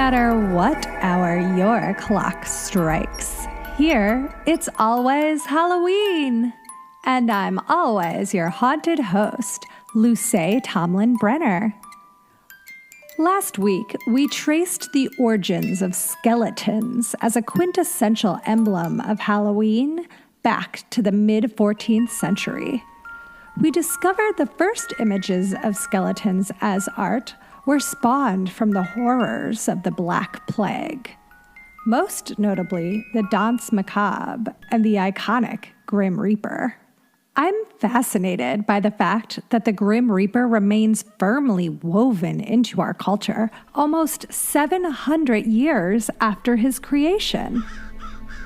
matter what hour your clock strikes, here it's always Halloween. And I'm always your haunted host, Lucé Tomlin-Brenner. Last week, we traced the origins of skeletons as a quintessential emblem of Halloween back to the mid-14th century. We discovered the first images of skeletons as art were spawned from the horrors of the Black Plague, most notably the Danse Macabre and the iconic Grim Reaper. I'm fascinated by the fact that the Grim Reaper remains firmly woven into our culture almost 700 years after his creation.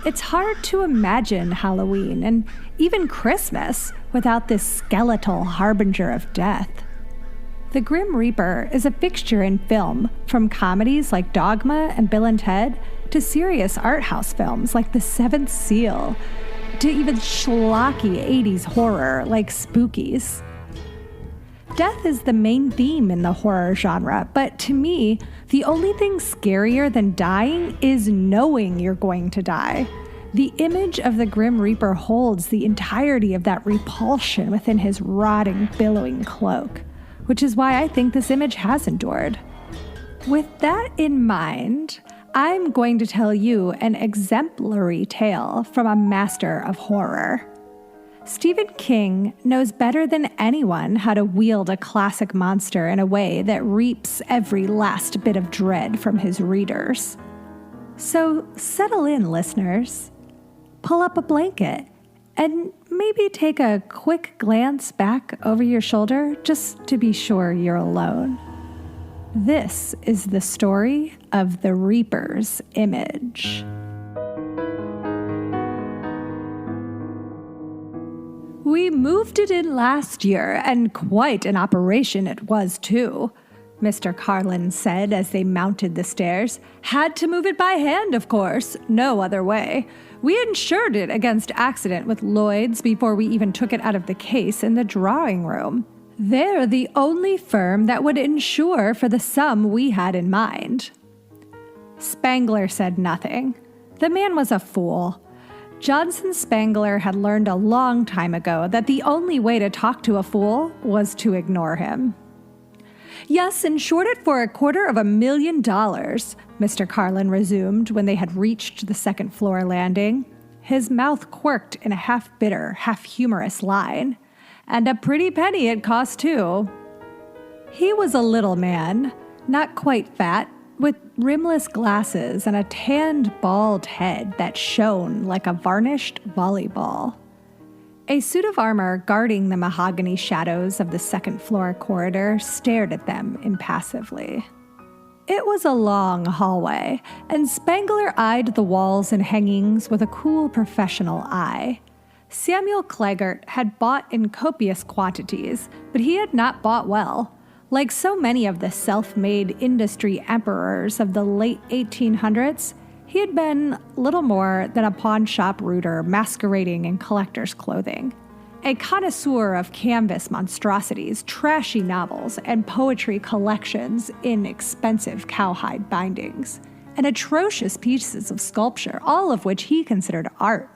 It's hard to imagine Halloween and even Christmas without this skeletal harbinger of death. The Grim Reaper is a fixture in film, from comedies like Dogma and Bill and Ted to serious art house films like The Seventh Seal, to even schlocky 80s horror like Spookies. Death is the main theme in the horror genre, but to me, the only thing scarier than dying is knowing you're going to die. The image of the Grim Reaper holds the entirety of that repulsion within his rotting, billowing cloak, which is why I think this image has endured. With that in mind, I'm going to tell you an exemplary tale from a master of horror. Stephen King knows better than anyone how to wield a classic monster in a way that reaps every last bit of dread from his readers. So settle in, listeners. Pull up a blanket and maybe take a quick glance back over your shoulder just to be sure you're alone. This is the story of the Reaper's image. We moved it in last year, and quite an operation it was too, Mr. Carlin said as they mounted the stairs. Had to move it by hand, of course. No other way. We insured it against accident with Lloyd's before we even took it out of the case in the drawing room. They're the only firm that would insure for the sum we had in mind. Spangler said nothing. The man was a fool. Johnson Spangler had learned a long time ago that the only way to talk to a fool was to ignore him. Yes, insured it for $250,000, Mr. Carlin resumed when they had reached the second-floor landing. His mouth quirked in a half-bitter, half-humorous line. And a pretty penny it cost, too. He was a little man, not quite fat, with rimless glasses and a tanned, bald head that shone like a varnished volleyball. A suit of armor guarding the mahogany shadows of the second-floor corridor stared at them impassively. It was a long hallway, and Spangler eyed the walls and hangings with a cool professional eye. Samuel Claggart had bought in copious quantities, but he had not bought well. Like so many of the self-made industry emperors of the late 1800s, he had been little more than a pawn shop rooter masquerading in collector's clothing. A connoisseur of canvas monstrosities, trashy novels, and poetry collections in expensive cowhide bindings, and atrocious pieces of sculpture, all of which he considered art.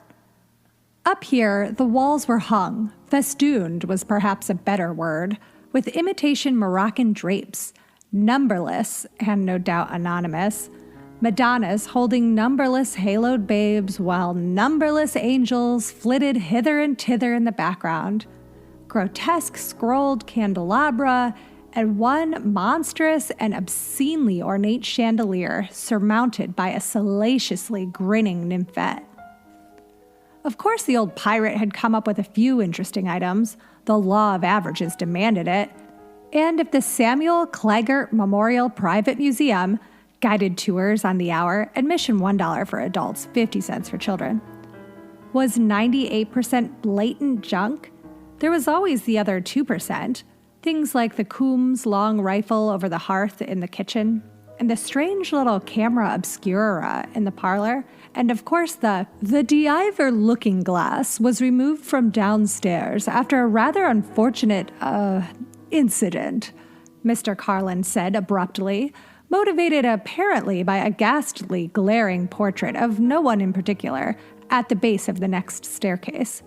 Up here, the walls were hung, festooned was perhaps a better word, with imitation Moroccan drapes, numberless, and no doubt anonymous, Madonnas holding numberless haloed babes while numberless angels flitted hither and thither in the background, grotesque scrolled candelabra, and one monstrous and obscenely ornate chandelier surmounted by a salaciously grinning nymphette. Of course, the old pirate had come up with a few interesting items. The law of averages demanded it. And if the Samuel Claggart Memorial Private Museum, guided tours on the hour, admission $1 for adults, 50 cents for children, was 98% blatant junk, there was always the other 2%, things like the Coombs long rifle over the hearth in the kitchen, and the strange little camera obscura in the parlor, and of course the Diver looking glass was removed from downstairs after a rather unfortunate, incident, Mr. Carlin said abruptly, motivated apparently by a ghastly, glaring portrait of no one in particular at the base of the next staircase.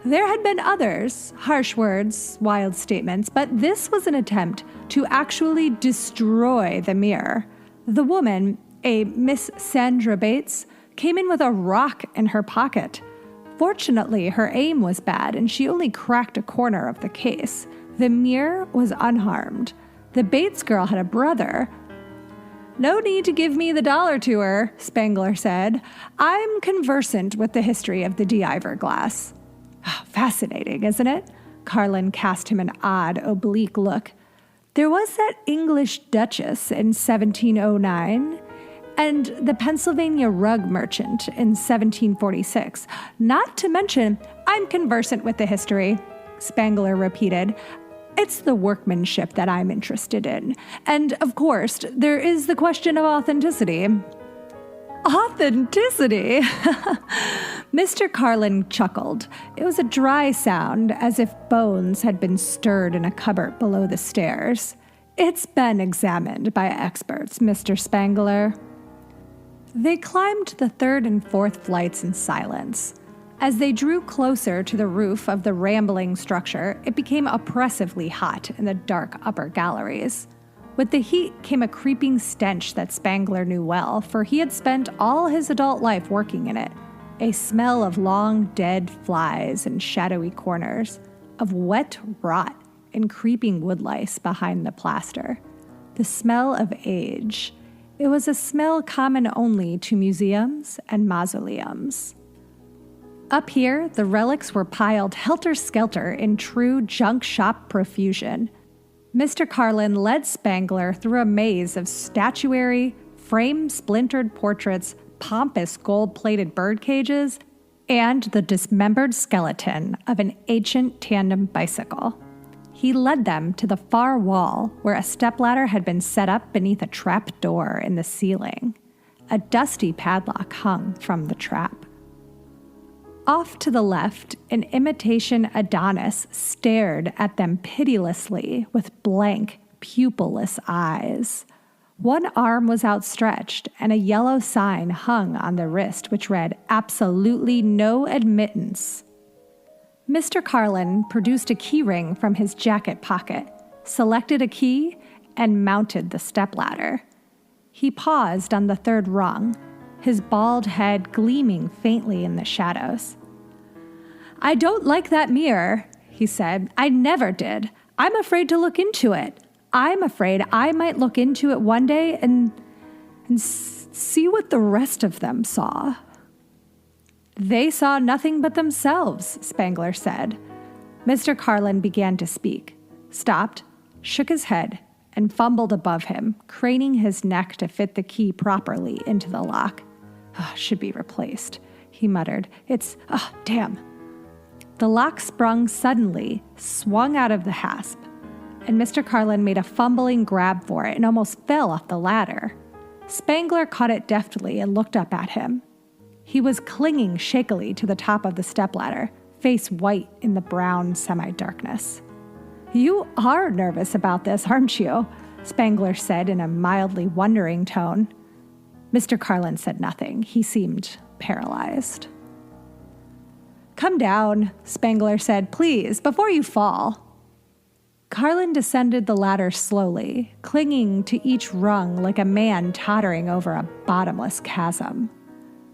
There had been others, harsh words, wild statements, but this was an attempt to actually destroy the mirror. The woman, a Miss Sandra Bates, came in with a rock in her pocket. Fortunately, her aim was bad, and she only cracked a corner of the case. The mirror was unharmed. The Bates girl had a brother. "No need to give me the dollar to her," Spangler said. "I'm conversant with the history of the de-Iver glass." Fascinating, isn't it? Carlin cast him an odd, oblique look. There was that English Duchess in 1709, and the Pennsylvania rug merchant in 1746. Not to mention, I'm conversant with the history, Spangler repeated. It's the workmanship that I'm interested in. And, of course, there is the question of authenticity. Authenticity? Mr. Carlin chuckled. It was a dry sound, as if bones had been stirred in a cupboard below the stairs. It's been examined by experts, Mr. Spangler. They climbed the third and fourth flights in silence. As they drew closer to the roof of the rambling structure, it became oppressively hot in the dark upper galleries. With the heat came a creeping stench that Spangler knew well, for he had spent all his adult life working in it. A smell of long dead flies in shadowy corners, of wet rot and creeping woodlice behind the plaster. The smell of age. It was a smell common only to museums and mausoleums. Up here, the relics were piled helter-skelter in true junk shop profusion. Mr. Carlin led Spangler through a maze of statuary, frame-splintered portraits, pompous gold-plated bird cages, and the dismembered skeleton of an ancient tandem bicycle. He led them to the far wall where a stepladder had been set up beneath a trap door in the ceiling. A dusty padlock hung from the trap. Off to the left, an imitation Adonis stared at them pitilessly with blank, pupilless eyes. One arm was outstretched, and a yellow sign hung on the wrist which read, "Absolutely no admittance." Mr. Carlin produced a key ring from his jacket pocket, selected a key, and mounted the stepladder. He paused on the third rung, his bald head gleaming faintly in the shadows. "I don't like that mirror," he said. "I never did. I'm afraid to look into it. I'm afraid I might look into it one day and see what the rest of them saw." "They saw nothing but themselves," Spangler said. Mr. Carlin began to speak, stopped, shook his head, and fumbled above him, craning his neck to fit the key properly into the lock. "Should be replaced," he muttered. Damn." The lock sprung suddenly, swung out of the hasp, and Mr. Carlin made a fumbling grab for it and almost fell off the ladder. Spangler caught it deftly and looked up at him. He was clinging shakily to the top of the stepladder, face white in the brown semi-darkness. "You are nervous about this, aren't you?" Spangler said in a mildly wondering tone. Mr. Carlin said nothing. He seemed paralyzed. "Come down," Spangler said, "please, before you fall." Carlin descended the ladder slowly, clinging to each rung like a man tottering over a bottomless chasm.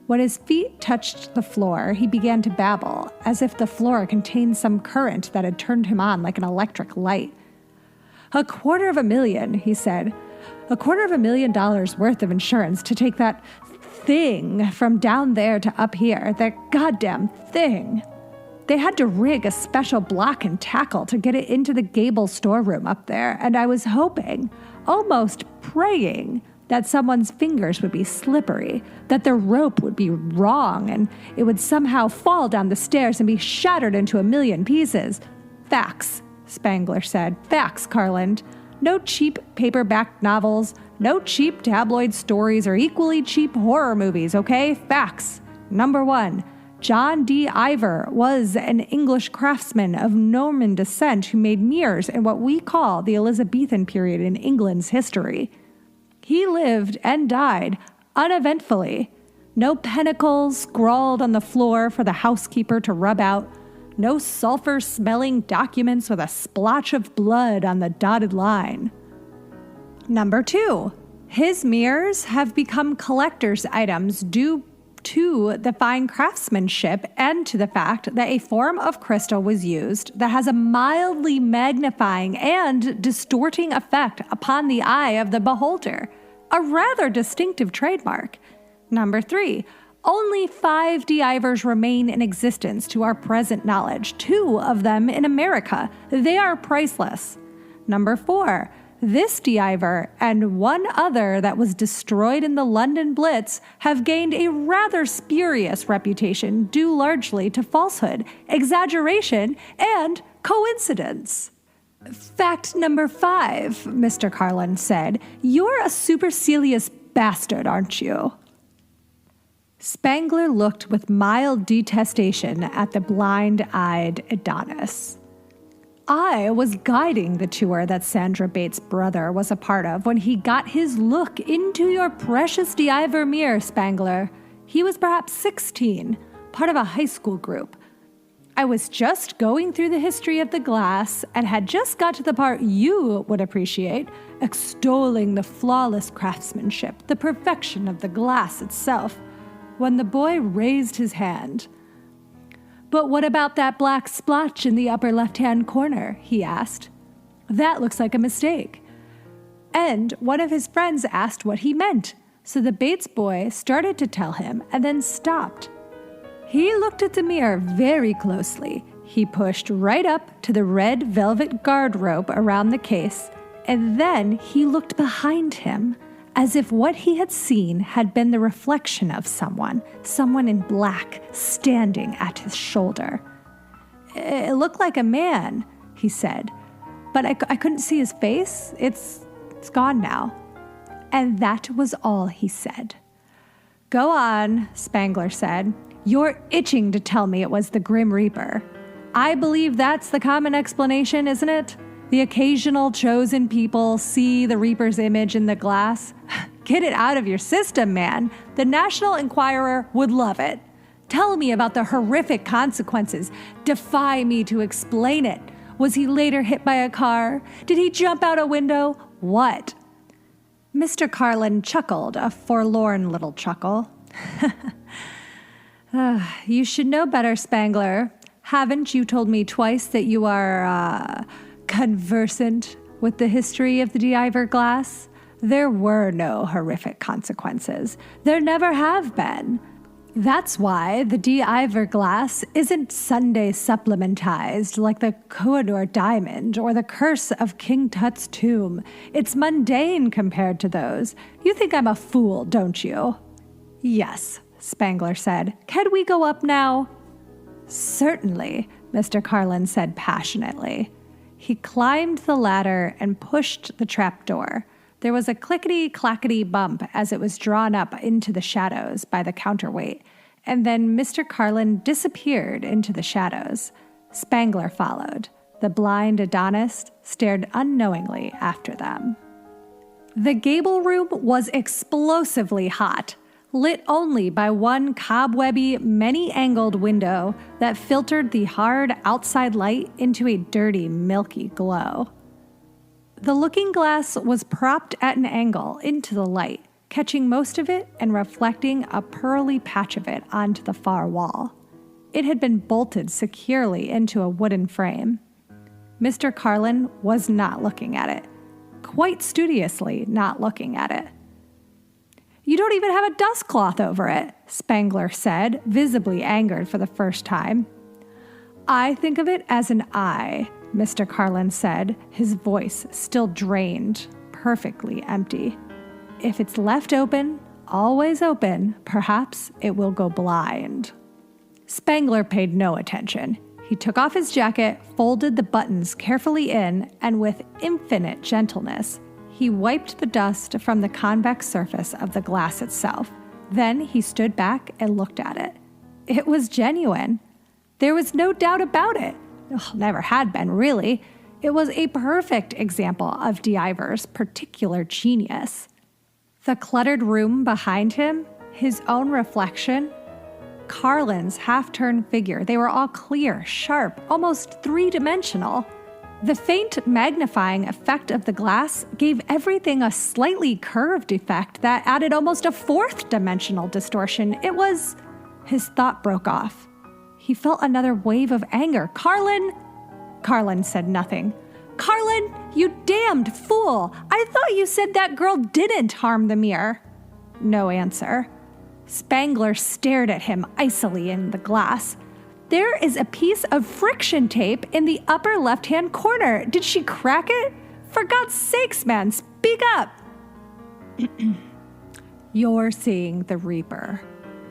When his feet touched the floor, he began to babble, as if the floor contained some current that had turned him on like an electric light. $250,000, he said. $250,000 worth of insurance to take that thing from down there to up here, that goddamn thing. They had to rig a special block and tackle to get it into the gable storeroom up there, and I was hoping, almost praying, that someone's fingers would be slippery, that the rope would be wrong, and it would somehow fall down the stairs and be shattered into a million pieces. Facts, Spangler said. Facts, Carlin. No cheap paperback novels, no cheap tabloid stories, or equally cheap horror movies, okay? Facts. Number 1, John D. Iver was an English craftsman of Norman descent who made mirrors in what we call the Elizabethan period in England's history. He lived and died uneventfully. No pinnacles scrawled on the floor for the housekeeper to rub out. No sulfur-smelling documents with a splotch of blood on the dotted line. Number 2, his mirrors have become collector's items due to the fine craftsmanship and to the fact that a form of crystal was used that has a mildly magnifying and distorting effect upon the eye of the beholder. A rather distinctive trademark. Number 3, only 5 de-ivers remain in existence to our present knowledge, 2 of them in America. They are priceless. Number 4, this de-iver and one other that was destroyed in the London Blitz have gained a rather spurious reputation due largely to falsehood, exaggeration, and coincidence. Fact number 5, Mr. Carlin said, you're a supercilious bastard, aren't you? Spangler looked with mild detestation at the blind-eyed Adonis. I was guiding the tour that Sandra Bates' brother was a part of when he got his look into your precious de-iver mirror, Spangler. He was perhaps 16, part of a high school group. I was just going through the history of the glass and had just got to the part you would appreciate, extolling the flawless craftsmanship, the perfection of the glass itself, when the boy raised his hand. But what about that black splotch in the upper left-hand corner? He asked. That looks like a mistake. And one of his friends asked what he meant, so the Bates boy started to tell him and then stopped. He looked at the mirror very closely. He pushed right up to the red velvet guard rope around the case, and then he looked behind him, as if what he had seen had been the reflection of someone in black, standing at his shoulder. It looked like a man, he said, but I couldn't see his face. It's gone now. And that was all he said. Go on, Spangler said. You're itching to tell me it was the Grim Reaper. I believe that's the common explanation, isn't it? The occasional chosen people see the Reaper's image in the glass. Get it out of your system, man. The National Enquirer would love it. Tell me about the horrific consequences. Defy me to explain it. Was he later hit by a car? Did he jump out a window? What? Mr. Carlin chuckled, a forlorn little chuckle. You should know better, Spangler. Haven't you told me twice that you are, conversant with the history of the de-iver glass? There were no horrific consequences. There never have been. That's why the de-iver glass isn't Sunday supplementized like the Kohinoor diamond or the curse of King Tut's tomb. It's mundane compared to those. You think I'm a fool, don't you? Yes, Spangler said. Can we go up now? Certainly, Mr. Carlin said passionately. He climbed the ladder and pushed the trapdoor. There was a clickety-clackety bump as it was drawn up into the shadows by the counterweight, and then Mr. Carlin disappeared into the shadows. Spangler followed. The blind Adonis stared unknowingly after them. The gable room was explosively hot, lit only by one cobwebby, many-angled window that filtered the hard outside light into a dirty, milky glow. The looking glass was propped at an angle into the light, catching most of it and reflecting a pearly patch of it onto the far wall. It had been bolted securely into a wooden frame. Mr. Carlin was not looking at it, quite studiously not looking at it. You don't even have a dust cloth over it, Spangler said, visibly angered for the first time. I think of it as an eye, Mr. Carlin said, his voice still drained, perfectly empty. If it's left open, always open, perhaps it will go blind. Spangler paid no attention. He took off his jacket, folded the buttons carefully in, and with infinite gentleness, he wiped the dust from the convex surface of the glass itself. Then he stood back and looked at it. It was genuine. There was no doubt about it. Never had been, really. It was a perfect example of de-iver's particular genius. The cluttered room behind him, his own reflection, Carlin's half-turned figure. They were all clear, sharp, almost three-dimensional. The faint magnifying effect of the glass gave everything a slightly curved effect that added almost a fourth-dimensional distortion. It was... His thought broke off. He felt another wave of anger. Carlin said nothing. Carlin, you damned fool! I thought you said that girl didn't harm the mirror. No answer. Spangler stared at him icily in the glass. There is a piece of friction tape in the upper left-hand corner. Did she crack it? For God's sakes, man, speak up. You're seeing the Reaper,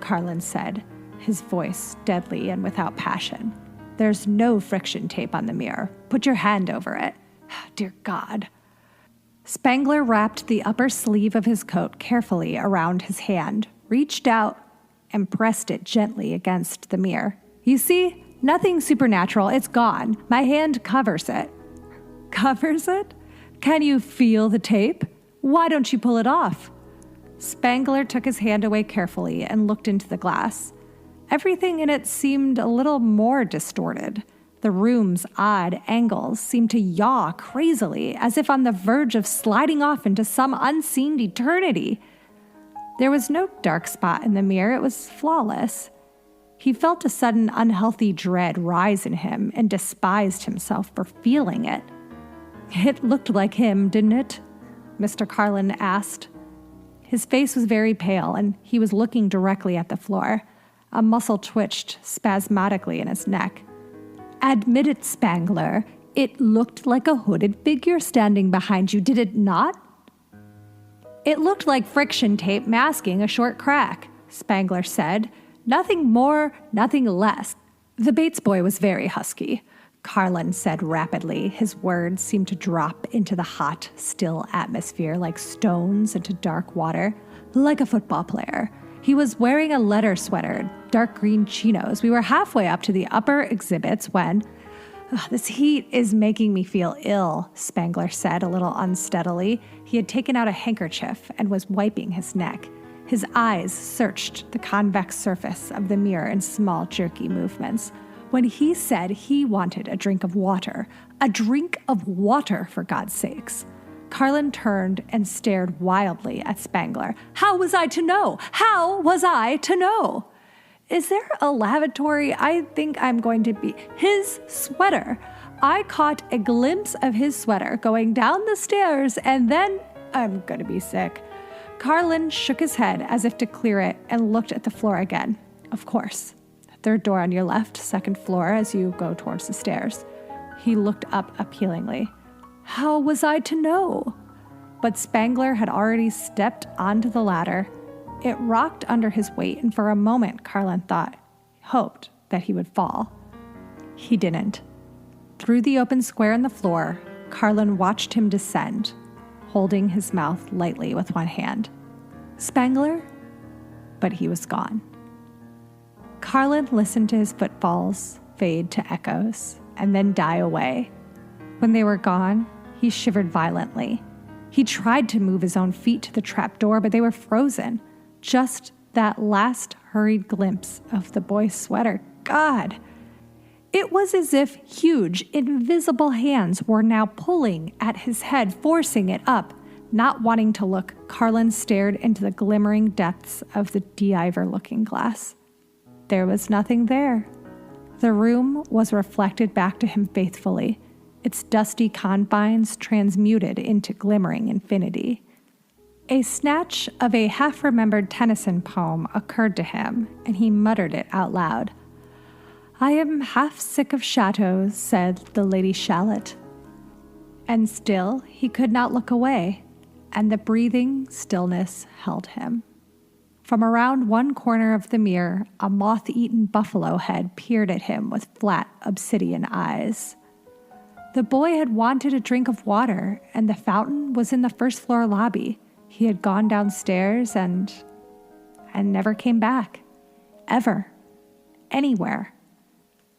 Carlin said, his voice deadly and without passion. There's no friction tape on the mirror. Put your hand over it. Dear God. Spangler wrapped the upper sleeve of his coat carefully around his hand, reached out, and pressed it gently against the mirror. You see, nothing supernatural. It's gone. My hand covers it. Covers it? Can you feel the tape? Why don't you pull it off? Spangler took his hand away carefully and looked into the glass. Everything in it seemed a little more distorted. The room's odd angles seemed to yaw crazily, as if on the verge of sliding off into some unseen eternity. There was no dark spot in the mirror. It was flawless. He felt a sudden unhealthy dread rise in him and despised himself for feeling it. It looked like him, didn't it? Mr. Carlin asked. His face was very pale, and he was looking directly at the floor. A muscle twitched spasmodically in his neck. Admit it, Spangler. It looked like a hooded figure standing behind you, did it not? It looked like friction tape masking a short crack, Spangler said. Nothing more, nothing less. The Bates boy was very husky, Carlin said rapidly. His words seemed to drop into the hot, still atmosphere like stones into dark water, like a football player. He was wearing a leather sweater, dark green chinos. We were halfway up to the upper exhibits when... This heat is making me feel ill, Spangler said a little unsteadily. He had taken out a handkerchief and was wiping his neck. His eyes searched the convex surface of the mirror in small, jerky movements. When he said he wanted a drink of water for God's sakes, Carlin turned and stared wildly at Spangler. How was I to know? How was I to know? Is there a lavatory? I think I'm going to be... His sweater. I caught a glimpse of his sweater going down the stairs, and then I'm going to be sick. Carlin shook his head as if to clear it and looked at the floor again. Of course. Third door on your left, second floor as you go towards the stairs. He looked up appealingly. How was I to know? But Spangler had already stepped onto the ladder. It rocked under his weight, and for a moment, Carlin hoped that he would fall. He didn't. Through the open square in the floor, Carlin watched him descend, holding his mouth lightly with one hand. Spangler? But he was gone. Carlin listened to his footfalls fade to echoes and then die away. When they were gone, he shivered violently. He tried to move his own feet to the trapdoor, but they were frozen. Just that last hurried glimpse of the boy's sweater. God! It was as if huge, invisible hands were now pulling at his head, forcing it up. Not wanting to look, Carlin stared into the glimmering depths of the de-Ivor-looking glass. There was nothing there. The room was reflected back to him faithfully, its dusty confines transmuted into glimmering infinity. A snatch of a half-remembered Tennyson poem occurred to him, and he muttered it out loud. I am half sick of chateaux, said the Lady Shallot. And still he could not look away, and the breathing stillness held him. From around one corner of the mirror, a moth-eaten buffalo head peered at him with flat obsidian eyes. The boy had wanted a drink of water, and the fountain was in the first-floor lobby. He had gone downstairs and never came back. Ever. Anywhere.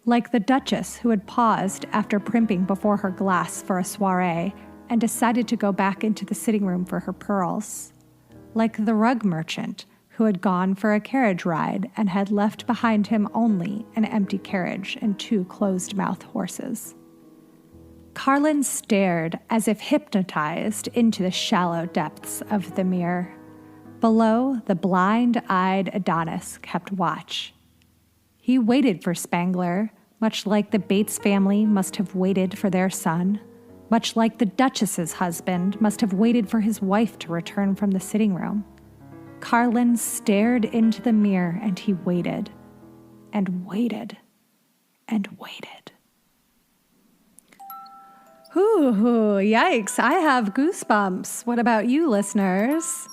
Like the Duchess who had paused after primping before her glass for a soiree and decided to go back into the sitting room for her pearls. like the rug merchant who had gone for a carriage ride and had left behind him only an empty carriage and 2 closed-mouthed horses. Carlin stared as if hypnotized into the shallow depths of the mirror. Below, the blind-eyed Adonis kept watch. He waited for Spangler, much like the Bates family must have waited for their son, much like the Duchess's husband must have waited for his wife to return from the sitting room. Carlin stared into the mirror and he waited, and waited, and waited. Ooh, yikes, I have goosebumps. What about you, listeners?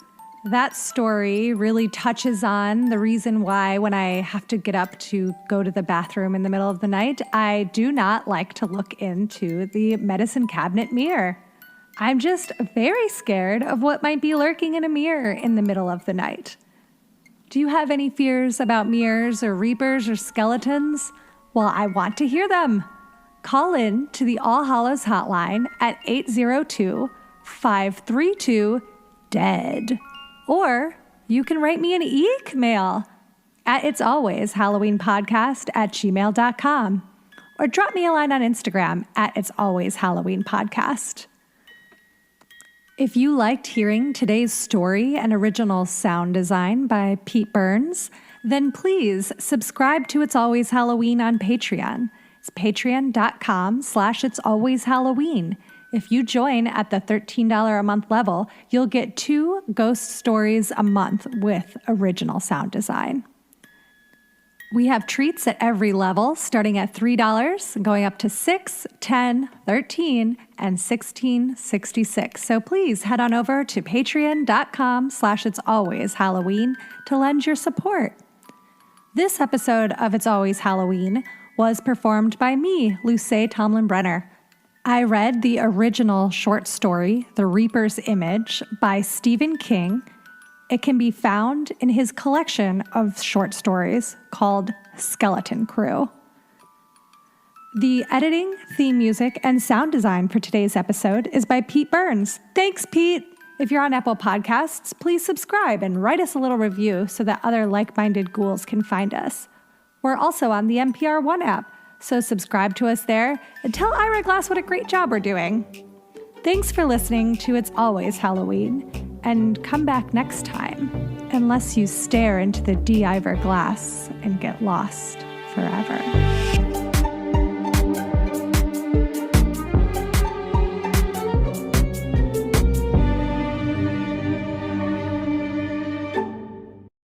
That story really touches on the reason why when I have to get up to go to the bathroom in the middle of the night, I do not like to look into the medicine cabinet mirror. I'm just very scared of what might be lurking in a mirror in the middle of the night. Do you have any fears about mirrors or reapers or skeletons? Well, I want to hear them. Call in to the All Hallows Hotline at 802-532-DEAD. Or you can write me an eeeekmail at itsalwayshalloweenpodcast@gmail.com. Or drop me a line on Instagram at itsalwayshalloweenpodcast. If you liked hearing today's story and original sound design by Pete Byrnes, then please subscribe to It's Always Halloween on Patreon. It's patreon.com/itsalwayshalloween. If you join at the $13 a month level, you'll get 2 ghost stories a month with original sound design. We have treats at every level, starting at $3, going up to $6, $10, $13, and $16.66. So please head on over to patreon.com/itsalwayshalloween to lend your support. This episode of It's Always Halloween was performed by me, Lucé Tomlin-Brenner. I read the original short story, The Reaper's Image, by Stephen King. It can be found in his collection of short stories called Skeleton Crew. The editing, theme music, and sound design for today's episode is by Pete Byrnes. Thanks, Pete! If you're on Apple Podcasts, please subscribe and write us a little review so that other like-minded ghouls can find us. We're also on the NPR One app, so subscribe to us there and tell Ira Glass what a great job we're doing. Thanks for listening to It's Always Halloween, and come back next time, unless you stare into the de-iver glass and get lost forever.